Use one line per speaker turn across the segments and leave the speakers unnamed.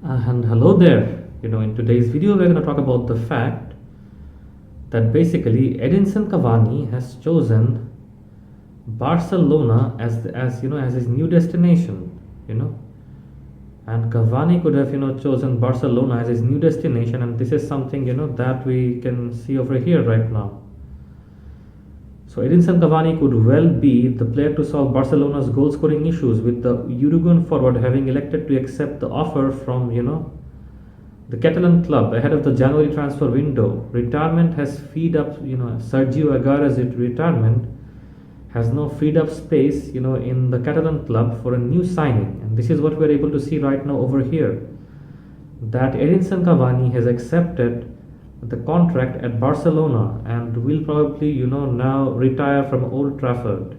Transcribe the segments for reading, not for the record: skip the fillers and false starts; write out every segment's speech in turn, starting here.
And hello there. In today's video, we're going to talk about the fact that basically Edinson Cavani has chosen Barcelona as his new destination. You know, and Cavani could have chosen Barcelona as his new destination, and this is something that we can see over here right now. So Edinson Cavani could well be the player to solve Barcelona's goal scoring issues, with the Uruguayan forward having elected to accept the offer from the Catalan club ahead of the January transfer window. Retirement has freed up, Sergio Aguero's retirement has now freed up space, in the Catalan club for a new signing. And this is what we're able to see right now over here. That Edinson Cavani has accepted the contract at Barcelona and will probably, now retire from Old Trafford.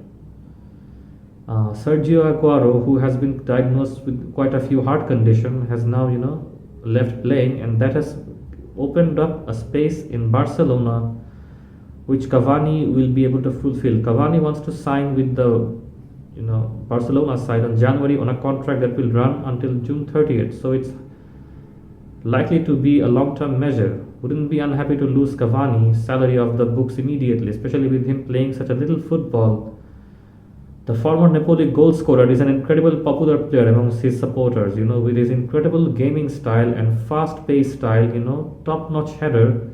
Sergio Aguero, who has been diagnosed with quite a few heart conditions, has now, left playing, and that has opened up a space in Barcelona which Cavani will be able to fulfill. Cavani wants to sign with the Barcelona side on January on a contract that will run until June 30th. So it's likely to be a long-term measure. Wouldn't be unhappy to lose Cavani's salary off the books immediately, especially with him playing such a little football. The former Napoli goal scorer is an incredible popular player amongst his supporters, with his incredible gaming style and fast-paced style, top-notch header.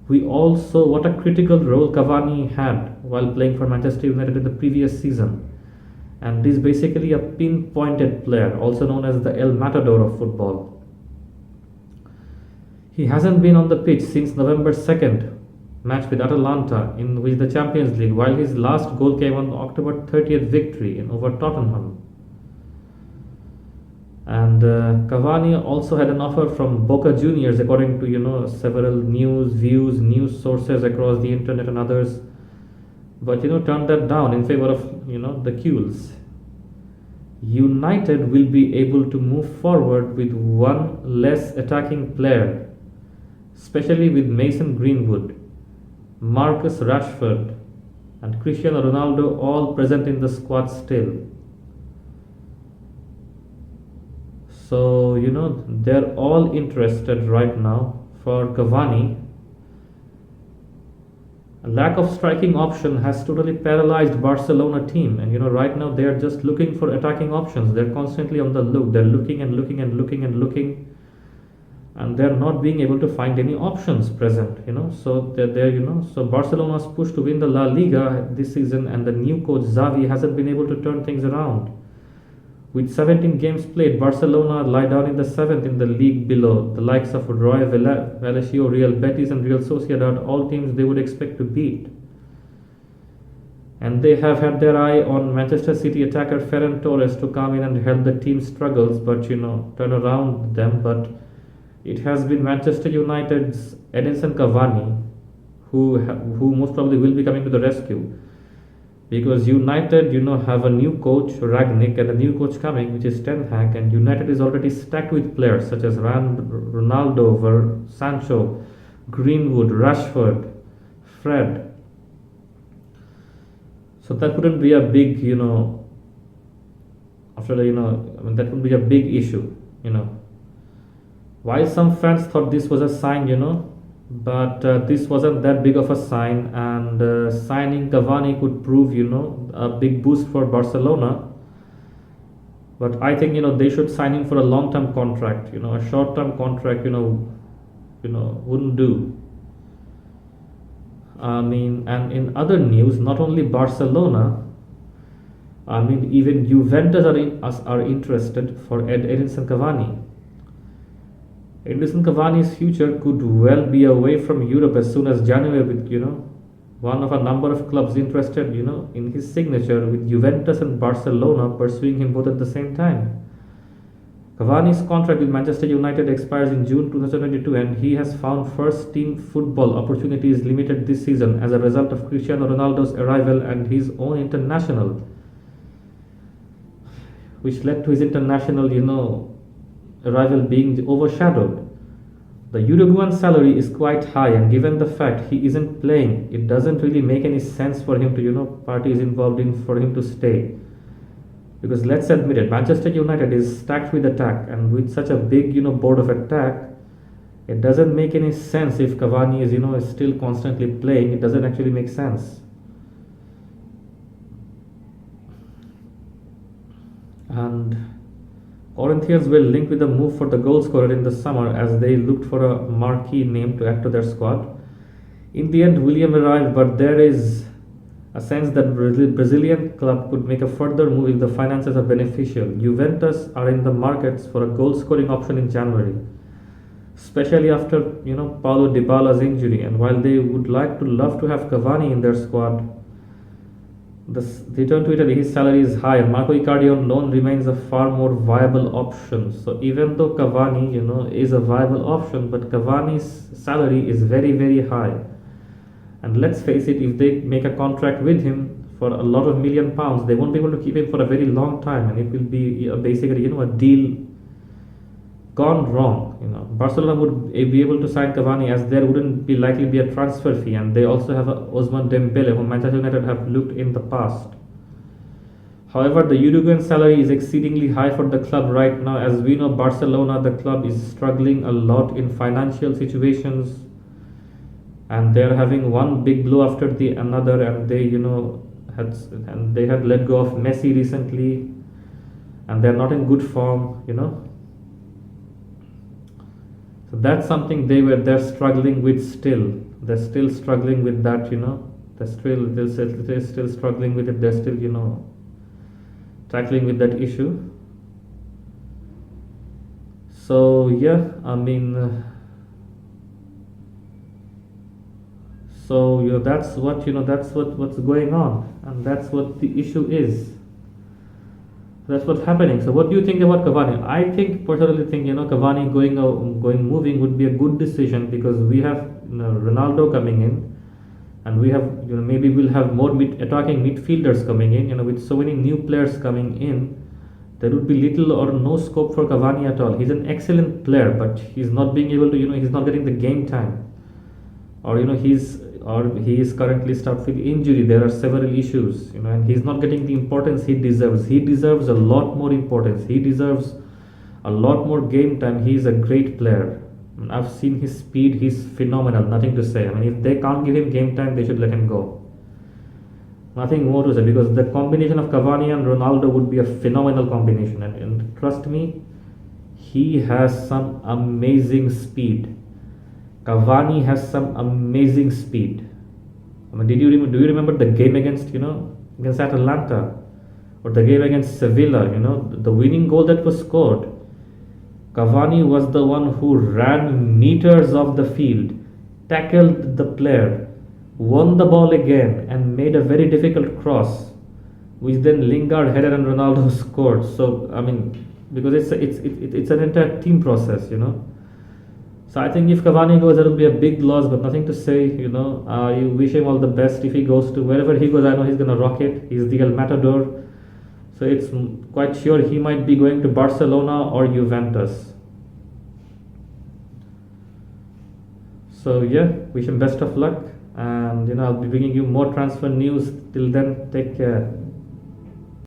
We also, what a critical role Cavani had while playing for Manchester United in the previous season. And is basically a pinpointed player, also known as the El Matador of football. He hasn't been on the pitch since November 2nd match with Atalanta in the Champions League, while his last goal came on October 30th victory over Tottenham. And Cavani also had an offer from Boca Juniors, according to several news sources across the internet and others, but turned that down in favor of the Queues. United will be able to move forward with one less attacking player, especially with Mason Greenwood, Marcus Rashford, and Cristiano Ronaldo all present in the squad still. So they're all interested right now for Cavani. A lack of striking option has totally paralyzed Barcelona team, and right now they are just looking for attacking options. They're constantly on the look. They're looking and looking and looking and looking, and they're not being able to find any options present. So so Barcelona's push to win the La Liga this season, and the new coach Xavi hasn't been able to turn things around. With 17 games played, Barcelona lie down in the 7th in the league below the likes of Roy Vallecino, Real Betis and Real Sociedad, all teams they would expect to beat. And they have had their eye on Manchester City attacker Ferran Torres to come in and help the team's struggles, but turn around them. But it has been Manchester United's Edinson Cavani who most probably will be coming to the rescue. Because United, have a new coach, Ragnick, and a new coach coming, which is Ten Hag, and United is already stacked with players such as Ronaldo, Sancho, Greenwood, Rashford, Fred. So that wouldn't be a big, that would be a big issue, While some fans thought this was a sign, but this wasn't that big of a sign, and signing Cavani could prove a big boost for Barcelona. But I think they should sign him for a long-term contract. A short-term contract wouldn't do. I mean, and in other news, not only Barcelona, I mean, even Juventus are interested for Edinson Cavani. Edinson Cavani's future could well be away from Europe as soon as January, with one of a number of clubs interested in his signature, with Juventus and Barcelona pursuing him both at the same time. Cavani's contract with Manchester United expires in June 2022, and he has found first team football opportunities limited this season as a result of Cristiano Ronaldo's arrival and his own international, which led to his international arrival being overshadowed. The Uruguayan salary is quite high, and given the fact he isn't playing, it doesn't really make any sense for him to parties involved in for him to stay. Because let's admit it, Manchester United is stacked with attack, and with such a big, board of attack, it doesn't make any sense if Cavani is still constantly playing. It doesn't actually make sense. And Corinthians will link with a move for the goal scorer in the summer as they looked for a marquee name to add to their squad. In the end, William arrived, but there is a sense that Brazilian club could make a further move if the finances are beneficial. Juventus are in the markets for a goal-scoring option in January, especially after Paulo Dybala's injury. And while they would love to have Cavani in their squad, they turn to Italy. His salary is high, and Marco Icardi on loan remains a far more viable option. So even though Cavani, is a viable option, but Cavani's salary is very, very high. And let's face it, if they make a contract with him for a lot of £1 million, they won't be able to keep him for a very long time, and it will be basically a deal gone wrong. Barcelona would be able to sign Cavani as there wouldn't be likely be a transfer fee, and they also have Ousmane Dembele, whom Manchester United have looked in the past. However, the Uruguayan salary is exceedingly high for the club right now. As we know, Barcelona, the club, is struggling a lot in financial situations, and they're having one big blow after the another, and they had let go of Messi recently, and they're not in good form. So that's something they're struggling with still. They're still struggling with that. They're still struggling with it. They're still tackling with that issue. So yeah, I mean. So that's what's going on, and that's what the issue is. That's what's happening. So what do you think about Cavani? I personally think Cavani moving would be a good decision, because we have Ronaldo coming in, and we have maybe we'll have more attacking midfielders coming in. With so many new players coming in, there would be little or no scope for Cavani at all. He's an excellent player, but he's not being able to he's not getting the game time, or he is currently stuck with injury. There are several issues, and he's not getting the importance he deserves. He deserves a lot more importance. He deserves a lot more game time. He's a great player. I've seen his speed. He's phenomenal. Nothing to say. If they can't give him game time, they should let him go. Nothing more to say, because the combination of Cavani and Ronaldo would be a phenomenal combination. And trust me, he has some amazing speed. Cavani has some amazing speed. Do you remember the game against Atalanta, or the game against Sevilla? The winning goal that was scored. Cavani was the one who ran meters off the field, tackled the player, won the ball again, and made a very difficult cross, which then Lingard headed and Ronaldo scored. So because it's an entire team process. So I think if Cavani goes, there will be a big loss, but nothing to say. I wish him all the best. If he goes to wherever he goes, I know he's gonna rock it. He's the El Matador, so it's quite sure he might be going to Barcelona or Juventus. So yeah, wish him best of luck, and I'll be bringing you more transfer news. Till then, take care.